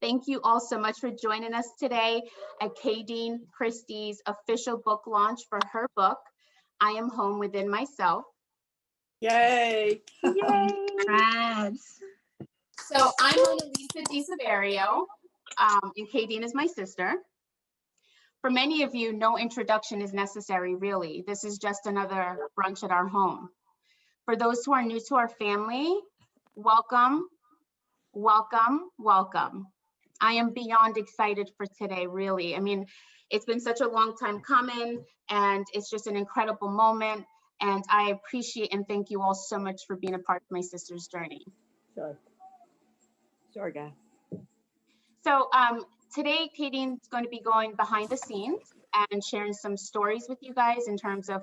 Thank you all so much for joining us today at Kadine Christie's official book launch for her book, I Am Home Within Myself. Yay! Yay! Congrats. So I'm Mona Lisa DiSaverio, and Kadine is my sister. For many of you, no introduction is necessary, really. This is just another brunch at our home. For those who are new to our family, welcome, welcome, welcome. I am beyond excited for today, really. I mean, it's been such a long time coming, and it's just an incredible moment. And I appreciate and thank you all so much for being a part of my sister's journey. Sorry, guys. So today, Kadine's going to be going behind the scenes and sharing some stories with you guys in terms of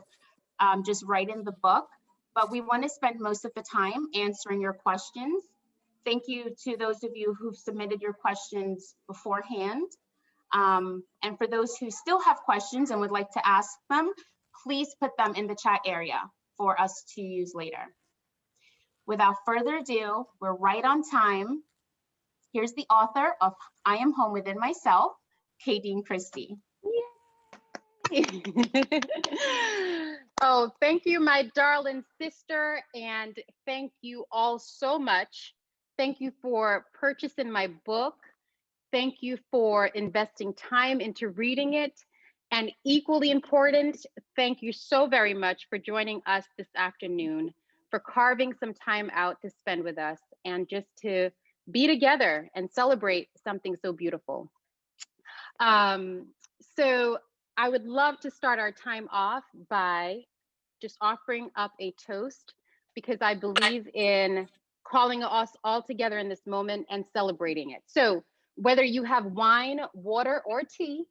just writing the book. But we want to spend most of the time answering your questions. Thank you to those of you who've submitted your questions beforehand. And for those who still have questions and would like to ask them, please put them in the chat area for us to use later. Without further ado, we're right on time. Here's the author of I Am Home Within Myself, Kadine Christie. Oh, thank you, my darling sister, and thank you all so much. Thank you for purchasing my book. Thank you for investing time into reading it. And equally important, thank you so very much for joining us this afternoon, for carving some time out to spend with us and just to be together and celebrate something so beautiful. So I would love to start our time off by just offering up a toast, because I believe in calling us all together in this moment and celebrating it. So whether you have wine, water, or tea,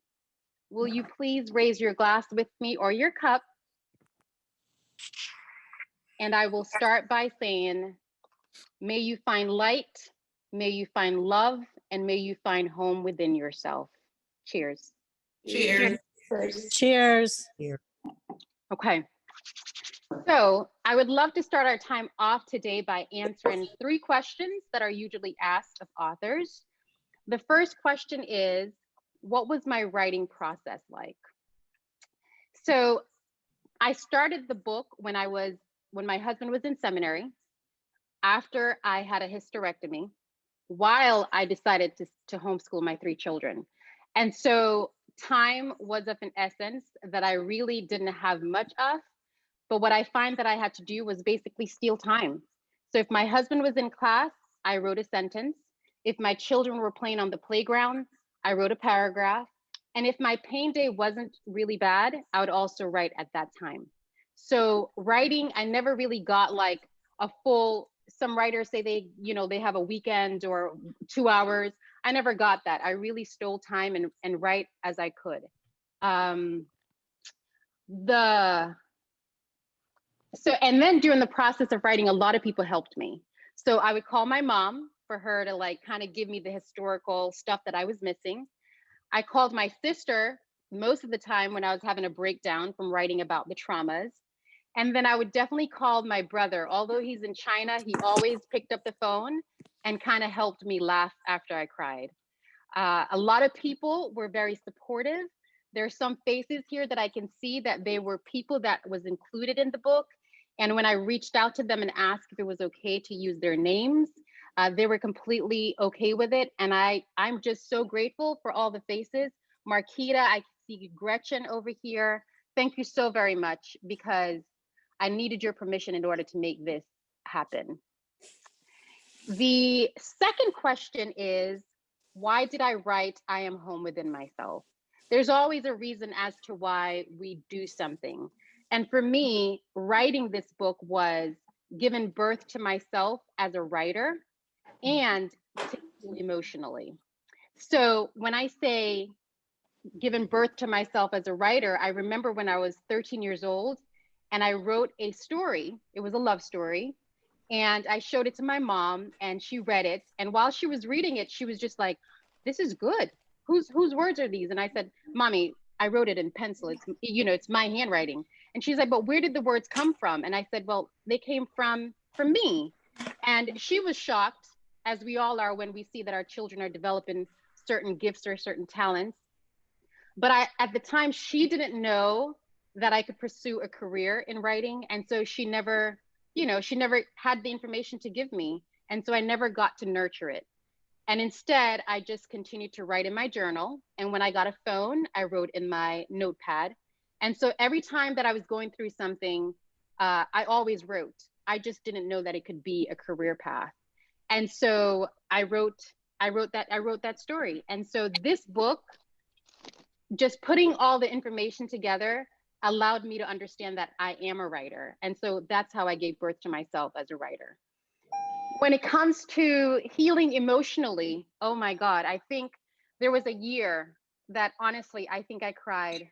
will you please raise your glass with me, or your cup? And I will start by saying, may you find light, may you find love, and may you find home within yourself. Cheers. Cheers. Cheers. Okay. So I would love to start our time off today by answering 3 questions that are usually asked of authors. The first question is, what was my writing process like? So I started the book when my husband was in seminary, after I had a hysterectomy, while I decided to homeschool my 3 children. And so time was of an essence that I really didn't have much of. But what I find that I had to do was basically steal time. So if my husband was in class, I wrote a sentence. If my children were playing on the playground, I wrote a paragraph. And if my pain day wasn't really bad, I would also write at that time. So writing, I never really got like a full, some writers say they have a weekend or 2 hours. I never got that. I really stole time and write as I could. And then during the process of writing, a lot of people helped me. So I would call my mom for her to like kind of give me the historical stuff that I was missing. I called my sister most of the time when I was having a breakdown from writing about the traumas. And then I would definitely call my brother. Although he's in China, he always picked up the phone and kind of helped me laugh after I cried. A lot of people were very supportive. There are some faces here that I can see that they were people that was included in the book. And when I reached out to them and asked if it was okay to use their names, they were completely okay with it. And I'm just so grateful for all the faces. Marquita, I see Gretchen over here. Thank you so very much, because I needed your permission in order to make this happen. The second question is, why did I write I Am Home Within Myself? There's always a reason as to why we do something. And for me, writing this book was giving birth to myself as a writer and to heal emotionally. So when I say given birth to myself as a writer, I remember when I was 13 years old and I wrote a story. It was a love story. And I showed it to my mom and she read it. And while she was reading it, she was just like, this is good. Whose words are these? And I said, Mommy, I wrote it in pencil. It's my handwriting. And she's like, but where did the words come from? And I said, well, they came from me. And she was shocked, as we all are when we see that our children are developing certain gifts or certain talents. But at the time, she didn't know that I could pursue a career in writing. And so she never, she never had the information to give me. And so I never got to nurture it. And instead, I just continued to write in my journal. And when I got a phone, I wrote in my notepad. And so every time that I was going through something, I always wrote. I just didn't know that it could be a career path. And so I wrote that story. And so this book, just putting all the information together, allowed me to understand that I am a writer. And so that's how I gave birth to myself as a writer. When it comes to healing emotionally, oh my God, I think there was a year that honestly, I think I cried.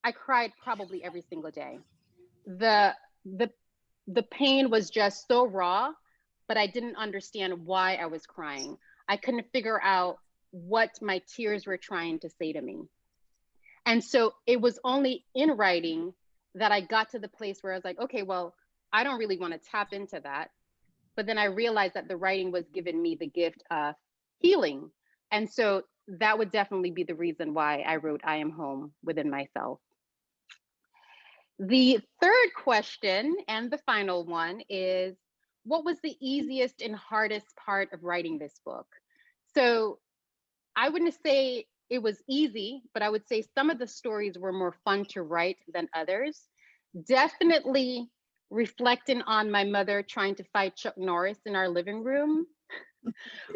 I cried probably every single day. The pain was just so raw, but I didn't understand why I was crying. I couldn't figure out what my tears were trying to say to me. And so it was only in writing that I got to the place where I was like, okay, well, I don't really want to tap into that. But then I realized that the writing was giving me the gift of healing. And so that would definitely be the reason why I wrote I Am Home within myself. The third question, and the final one, is what was the easiest and hardest part of writing this book? So I wouldn't say it was easy, but I would say some of the stories were more fun to write than others. Definitely reflecting on my mother trying to fight Chuck Norris in our living room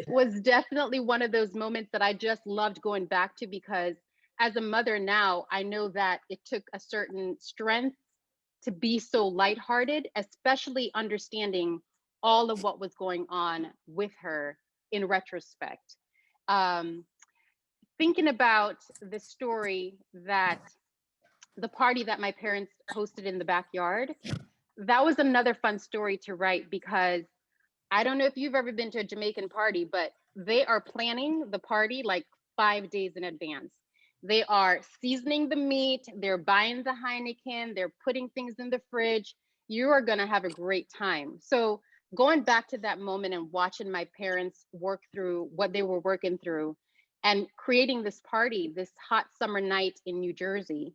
was definitely one of those moments that I just loved going back to, because as a mother now, I know that it took a certain strength to be so lighthearted, especially understanding all of what was going on with her in retrospect. Thinking about the story that the party that my parents hosted in the backyard, that was another fun story to write, because I don't know if you've ever been to a Jamaican party, but they are planning the party like 5 days in advance. They are seasoning the meat, they're buying the Heineken, they're putting things in the fridge. You are gonna have a great time. So going back to that moment and watching my parents work through what they were working through and creating this party, this hot summer night in New Jersey,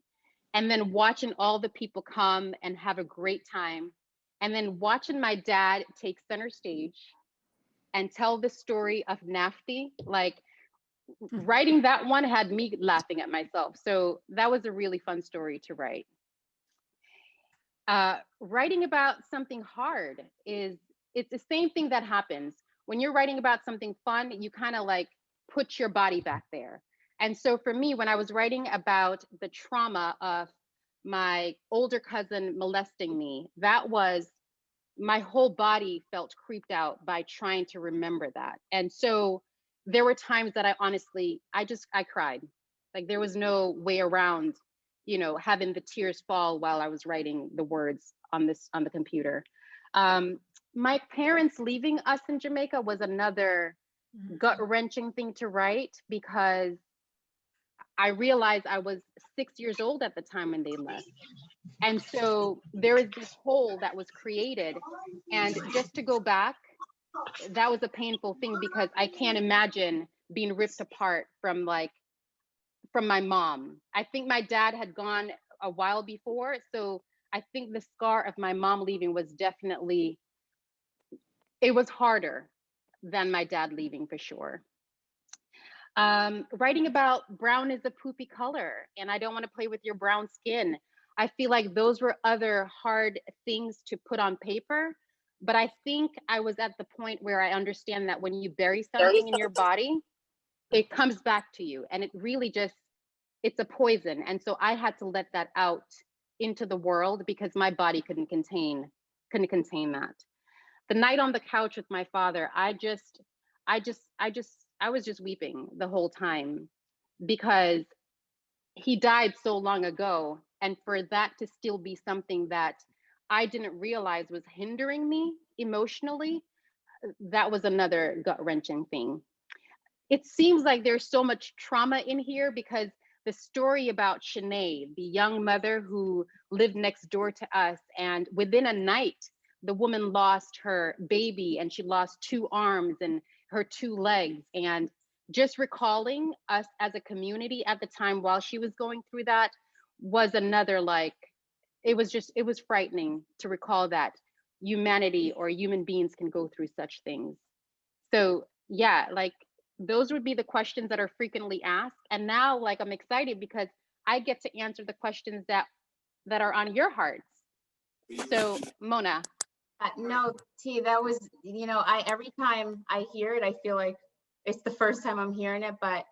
and then watching all the people come and have a great time, and then watching my dad take center stage and tell the story of Nafti, like writing that one had me laughing at myself. So that was a really fun story to write. Writing about something hard it's the same thing that happens. When you're writing about something fun, you kind of like put your body back there. And so for me, when I was writing about the trauma of my older cousin molesting me, that was, my whole body felt creeped out by trying to remember that. And so there were times that I honestly, I cried. Like there was no way around, having the tears fall while I was writing the words on the computer. My parents leaving us in Jamaica was another gut-wrenching thing to write, because I realized I was 6 years old at the time when they left. And so there is this hole that was created. And just to go back, that was a painful thing, because I can't imagine being ripped apart from my mom. I think my dad had gone a while before. So I think the scar of my mom leaving was definitely, it was harder than my dad leaving for sure. Writing about brown is a poopy color and I don't want to play with your brown skin. I feel like those were other hard things to put on paper, but I think I was at the point where I understand that when you bury something in your body, it comes back to you, and it really just, it's a poison. And so I had to let that out into the world because my body couldn't contain that. The night on the couch with my father, I was just weeping the whole time, because he died so long ago. And for that to still be something that I didn't realize was hindering me emotionally, that was another gut-wrenching thing. It seems like there's so much trauma in here, because the story about Shanae, the young mother who lived next door to us, and within a night, the woman lost her baby and she lost 2 arms and her 2 legs. And just recalling us as a community at the time while she was going through that was another, like, it was frightening to recall that humanity or human beings can go through such things. So yeah, like those would be the questions that are frequently asked. And now, like, I'm excited because I get to answer the questions that are on your hearts. So Mona. No, T, that was, every time I hear it, I feel like it's the first time I'm hearing it, but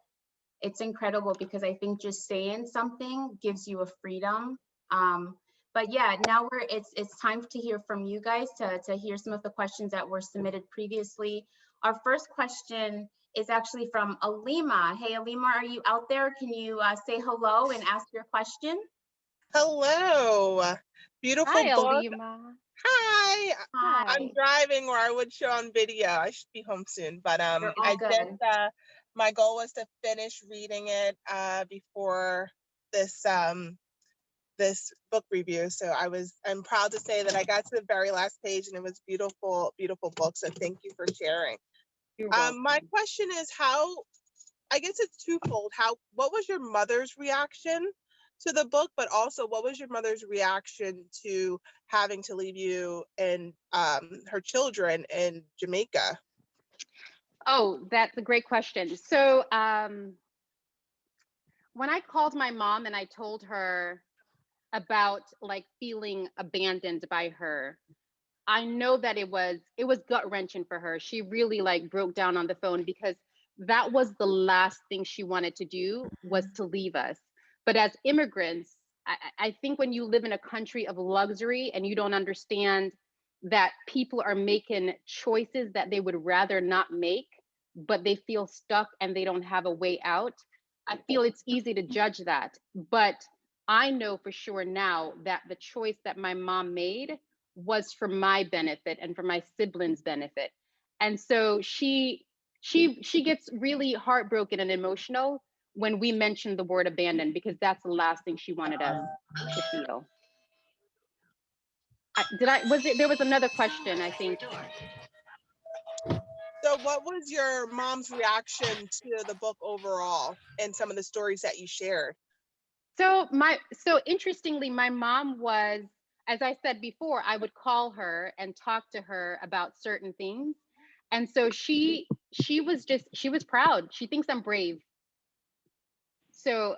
it's incredible because I think just saying something gives you a freedom. But yeah, now it's time to hear from you guys, to hear some of the questions that were submitted previously. Our first question is actually from Alima. Hey, Alima, are you out there? Can you say hello and ask your question? Hello, beautiful Hi, book. Alima. Hi. Hi. I'm driving, or I would show on video. I should be home soon, but You're all good. my goal was to finish reading it before this this book review. So I'm proud to say that I got to the very last page, and it was beautiful, beautiful book. So thank you for sharing. You're welcome. My question is, I guess it's twofold. What was your mother's reaction to the book, but also what was your mother's reaction to having to leave you and her children in Jamaica? Oh, that's a great question. So when I called my mom and I told her about like feeling abandoned by her, I know that it was gut wrenching for her. She really like broke down on the phone because that was the last thing she wanted to do, was to leave us. But as immigrants, I think when you live in a country of luxury and you don't understand that people are making choices that they would rather not make, but they feel stuck and they don't have a way out, I feel it's easy to judge that. But I know for sure now that the choice that my mom made was for my benefit and for my siblings' benefit. And so she gets really heartbroken and emotional when we mention the word abandoned, because that's the last thing she wanted us to feel. There was another question, I think. So what was your mom's reaction to the book overall and some of the stories that you shared? So interestingly, my mom was, as I said before, I would call her and talk to her about certain things. And so she was proud. She thinks I'm brave. So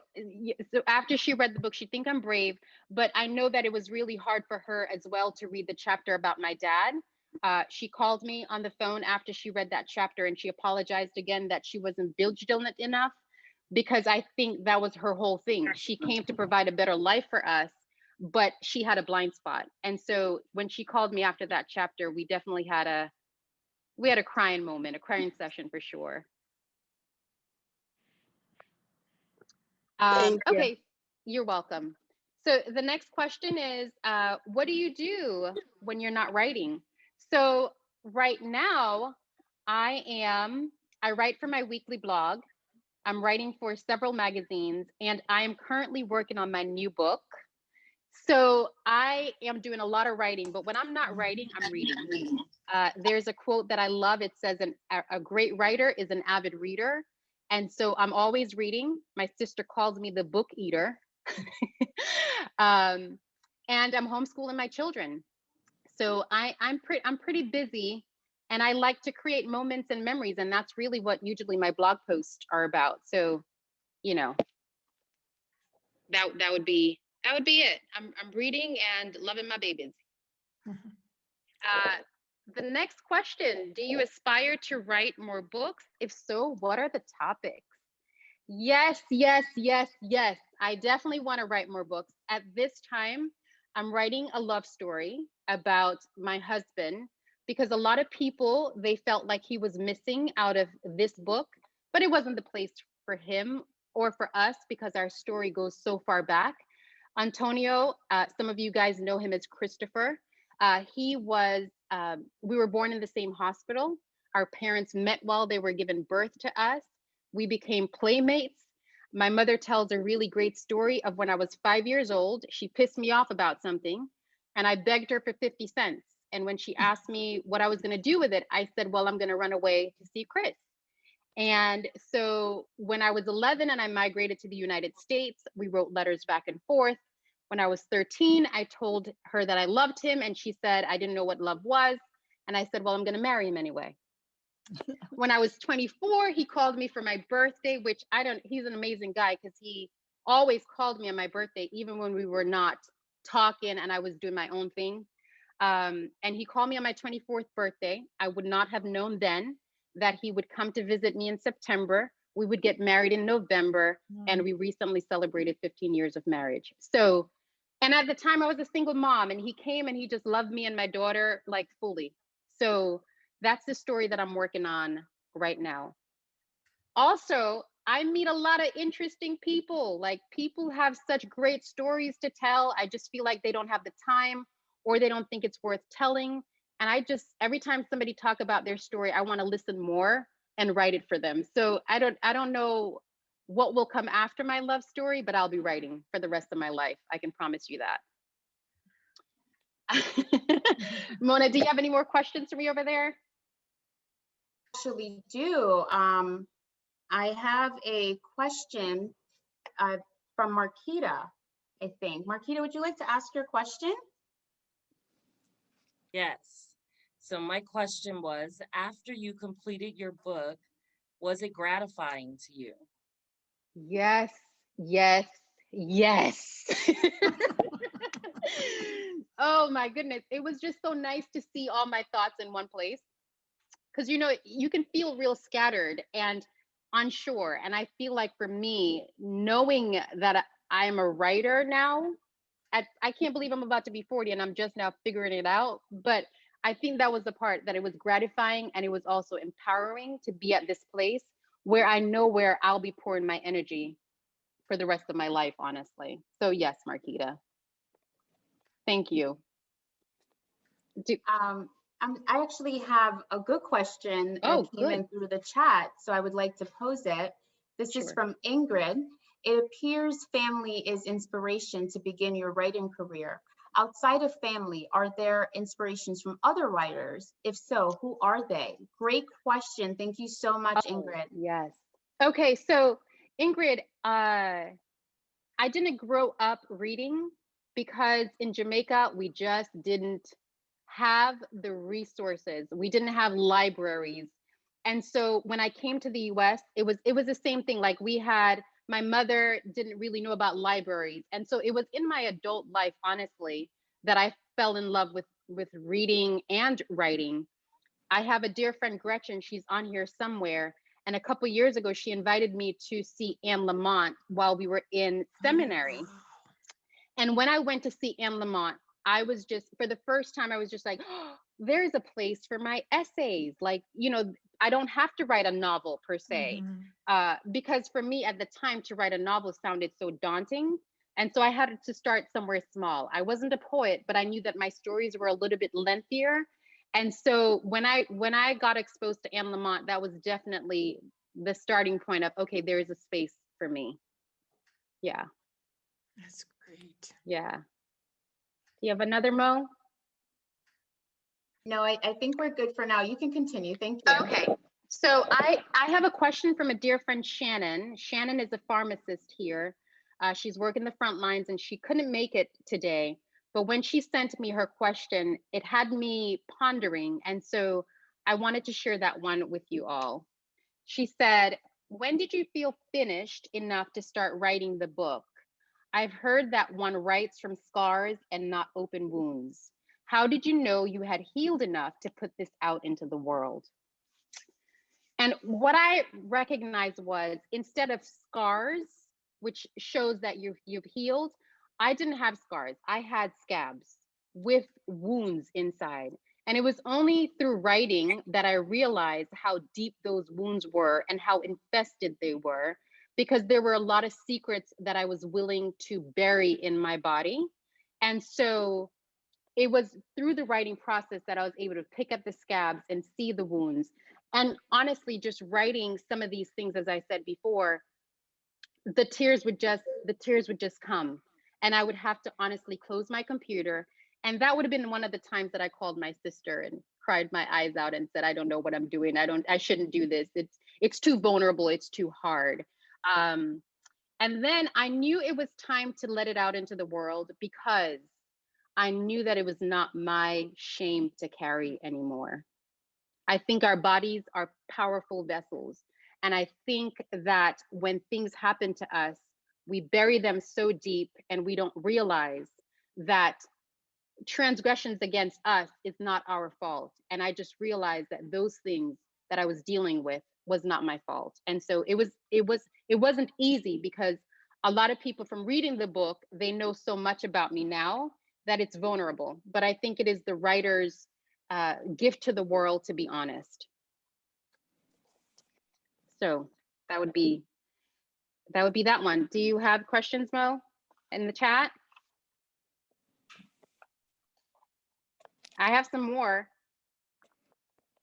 after she read the book, she thinks I'm brave, but I know that it was really hard for her as well to read the chapter about my dad. She called me on the phone after she read that chapter, and she apologized again that she wasn't vigilant enough, because I think that was her whole thing. She came to provide a better life for us, but she had a blind spot. And so when she called me after that chapter, we definitely had a crying moment, a crying session for sure. Okay, you're welcome. So the next question is, what do you do when you're not writing? So right now, I write for my weekly blog. I'm writing for several magazines, and I am currently working on my new book. So I am doing a lot of writing, but when I'm not writing, I'm reading. There's a quote that I love. It says, a great writer is an avid reader. And so I'm always reading. My sister calls me the book eater. And I'm homeschooling my children. So I'm pretty busy, and I like to create moments and memories. And that's really what usually my blog posts are about. So, that would be it. I'm reading and loving my babies. The next question, do you aspire to write more books? If so, what are the topics? Yes. I definitely want to write more books. At this time, I'm writing a love story about my husband, because a lot of people, they felt like he was missing out of this book, but it wasn't the place for him or for us, because our story goes so far back. Antonio, some of you guys know him as Christopher. We were born in the same hospital. Our parents met while they were giving birth to us. We became playmates. My mother tells a really great story of when I was 5 years old. She pissed me off about something, and I begged her for 50 cents. And when she asked me what I was going to do with it, I said, well, I'm going to run away to see Chris. And so when I was 11 and I migrated to the United States, we wrote letters back and forth. When I was 13, I told her that I loved him, and she said I didn't know what love was. And I said, well, I'm going to marry him anyway. When I was 24, he called me for my birthday, which he's an amazing guy because he always called me on my birthday, even when we were not talking and I was doing my own thing. And he called me on my 24th birthday. I would not have known then that he would come to visit me in September. We would get married in November, and we recently celebrated 15 years of marriage. So, and at the time I was a single mom, and he came and he just loved me and my daughter like fully. So that's the story that I'm working on right now. Also, I meet a lot of interesting people. Like, people have such great stories to tell. I just feel like they don't have the time, or they don't think it's worth telling. And I just, every time somebody talk about their story, I want to listen more and write it for them. So I don't know what will come after my love story, but I'll be writing for the rest of my life. I can promise you that. Mona, do you have any more questions for me over there? Actually do. I have a question from Marquita, I think. Marquita, would you like to ask your question? Yes. So my question was, after you completed your book, was it gratifying to you? Yes, yes, yes. Oh my goodness. It was just so nice to see all my thoughts in one place. Because, you know, you can feel real scattered and unsure. And I feel like for me, knowing that I am a writer now, I can't believe I'm about to be 40 and I'm just now figuring it out. But I think that was the part that it was gratifying, and it was also empowering to be at this place where I know where I'll be pouring my energy for the rest of my life, honestly. So yes, Marquita. Thank you. I actually have a good question that came in through the chat, so I would like to pose it. This is from Ingrid. It appears family is inspiration to begin your writing career. Outside of family, are there inspirations from other writers? If so, who are they? Great question. Thank you so much, Ingrid. Yes. Okay, so Ingrid, I didn't grow up reading because in Jamaica, we just didn't have the resources. We didn't have libraries. And so when I came to the US, it was the same thing. Like, my mother didn't really know about libraries. And so it was in my adult life, honestly, that I fell in love with reading and writing. I have a dear friend, Gretchen, she's on here somewhere. And a couple years ago, she invited me to see Anne Lamott while we were in seminary. And when I went to see Anne Lamott, I was just, for the first time, I was just like, oh, there's a place for my essays. Like, you know, I don't have to write a novel per se, because for me at the time, to write a novel sounded so daunting. And so I had to start somewhere small. I wasn't a poet, but I knew that my stories were a little bit lengthier. And so when I got exposed to Anne Lamott, that was definitely the starting point of, okay, there is a space for me. Yeah. That's great. Yeah. Do you have another, Mo? No, I think we're good for now. You can continue. Thank you. Okay. So I have a question from a dear friend, Shannon. Shannon is a pharmacist here. She's working the front lines and she couldn't make it today. But when she sent me her question, it had me pondering. And so I wanted to share that one with you all. She said, when did you feel finished enough to start writing the book? I've heard that one writes from scars and not open wounds. How did you know you had healed enough to put this out into the world? And what I recognized was, instead of scars, which shows that you've healed, I didn't have scars. I had scabs with wounds inside. And it was only through writing that I realized how deep those wounds were and how infested they were, because there were a lot of secrets that I was willing to bury in my body. And so it was through the writing process that I was able to pick up the scabs and see the wounds. And honestly, just writing some of these things, as I said before, the tears would just come. And I would have to honestly close my computer. And that would have been one of the times that I called my sister and cried my eyes out and said, I don't know what I'm doing. I shouldn't do this. It's too vulnerable. It's too hard. And then I knew it was time to let it out into the world, because I knew that it was not my shame to carry anymore. I think our bodies are powerful vessels. And I think that when things happen to us, we bury them so deep and we don't realize that transgressions against us is not our fault. And I just realized that those things that I was dealing with was not my fault. And so it wasn't easy, because a lot of people from reading the book, they know so much about me now that it's vulnerable. But I think it is the writer's gift to the world to be honest. So that would be that one. Do you have questions, Mo, in the chat? I have some more.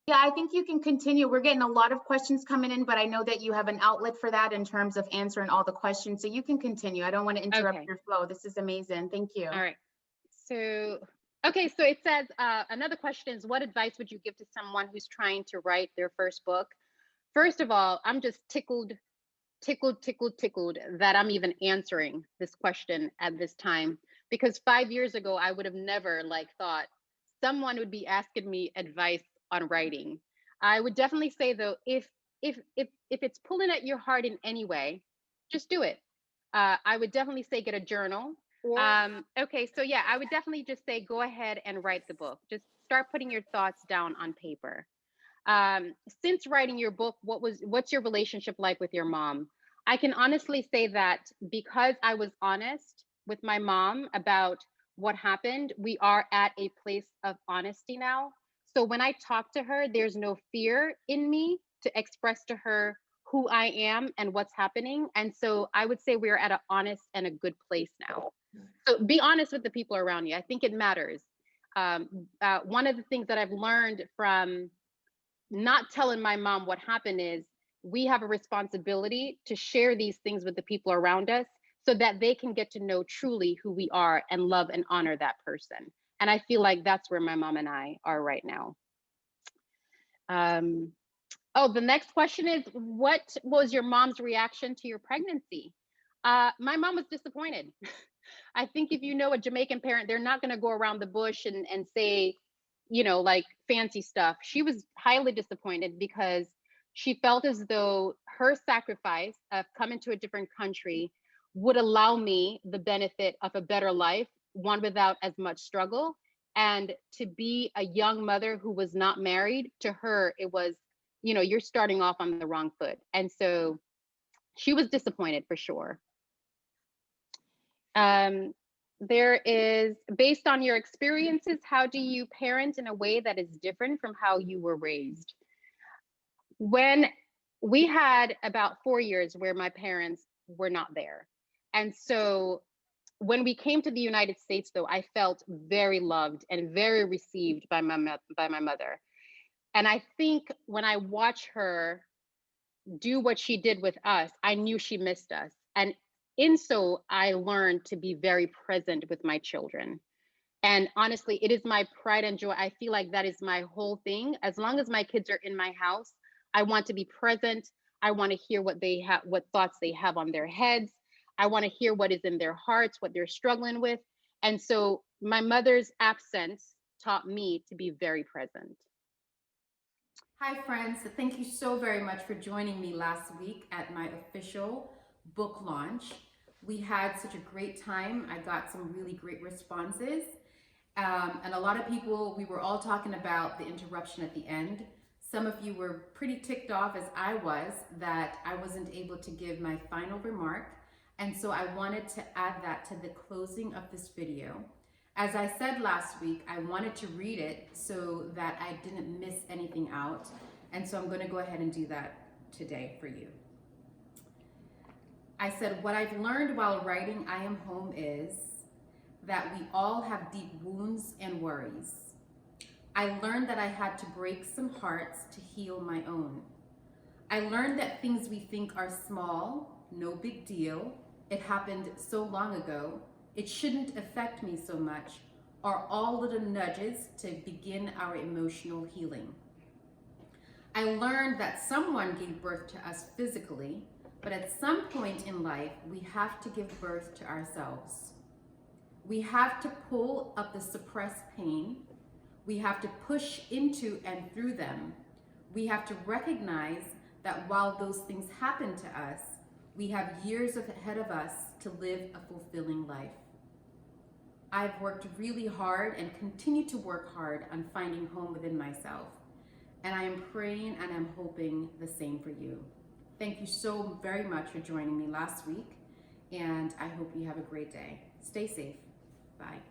Yeah, I think you can continue. We're getting a lot of questions coming in, but I know that you have an outlet for that in terms of answering all the questions. So you can continue. I don't want to interrupt Okay. your flow. This is amazing. Thank you. All right. So, okay. So it says, another question is, what advice would you give to someone who's trying to write their first book? First of all, I'm just tickled that I'm even answering this question at this time, because 5 years ago, I would have never thought someone would be asking me advice on writing. I would definitely say though, if it's pulling at your heart in any way, just do it. I would definitely say get a journal. Okay, so yeah, I would definitely just say go ahead and write the book. Just start putting your thoughts down on paper. Since writing your book, what's your relationship like with your mom? I can honestly say that because I was honest with my mom about what happened, we are at a place of honesty now. So when I talk to her, there's no fear in me to express to her who I am and what's happening. And so I would say we're at an honest and a good place now. So be honest with the people around you. I think it matters. One of the things that I've learned from not telling my mom what happened is we have a responsibility to share these things with the people around us so that they can get to know truly who we are and love and honor that person. And I feel like that's where my mom and I are right now. Oh, the next question is, what was your mom's reaction to your pregnancy? My mom was disappointed. I think if you know a Jamaican parent, they're not going to go around the bush and say, fancy stuff. She was highly disappointed because she felt as though her sacrifice of coming to a different country would allow me the benefit of a better life, one without as much struggle. And to be a young mother who was not married, to her, it was, you're starting off on the wrong foot. And so she was disappointed for sure. There is, based on your experiences, how do you parent in a way that is different from how you were raised? When we had about 4 years where my parents were not there. And so when we came to the United States, though, I felt very loved and very received by my mother. And I think when I watch her do what she did with us, I knew she missed us. And in so, I learned to be very present with my children. And honestly, it is my pride and joy. I feel like that is my whole thing. As long as my kids are in my house, I want to be present. I want to hear what they have, what thoughts they have on their heads. I want to hear what is in their hearts, what they're struggling with. And so my mother's absence taught me to be very present. Hi friends, thank you so very much for joining me last week at my official book launch. We had such a great time. I got some really great responses. And a lot of people, we were all talking about the interruption at the end. Some of you were pretty ticked off, as I was, that I wasn't able to give my final remark. And so I wanted to add that to the closing of this video. As I said last week, I wanted to read it so that I didn't miss anything out. And so I'm going to go ahead and do that today for you. I said, what I've learned while writing I Am Home is that we all have deep wounds and worries. I learned that I had to break some hearts to heal my own. I learned that things we think are small, no big deal, it happened so long ago, it shouldn't affect me so much, are all little nudges to begin our emotional healing. I learned that someone gave birth to us physically, but at some point in life, we have to give birth to ourselves. We have to pull up the suppressed pain. We have to push into and through them. We have to recognize that while those things happen to us, we have years ahead of us to live a fulfilling life. I've worked really hard and continue to work hard on finding home within myself. And I am praying and I'm hoping the same for you. Thank you so very much for joining me last week, and I hope you have a great day. Stay safe. Bye.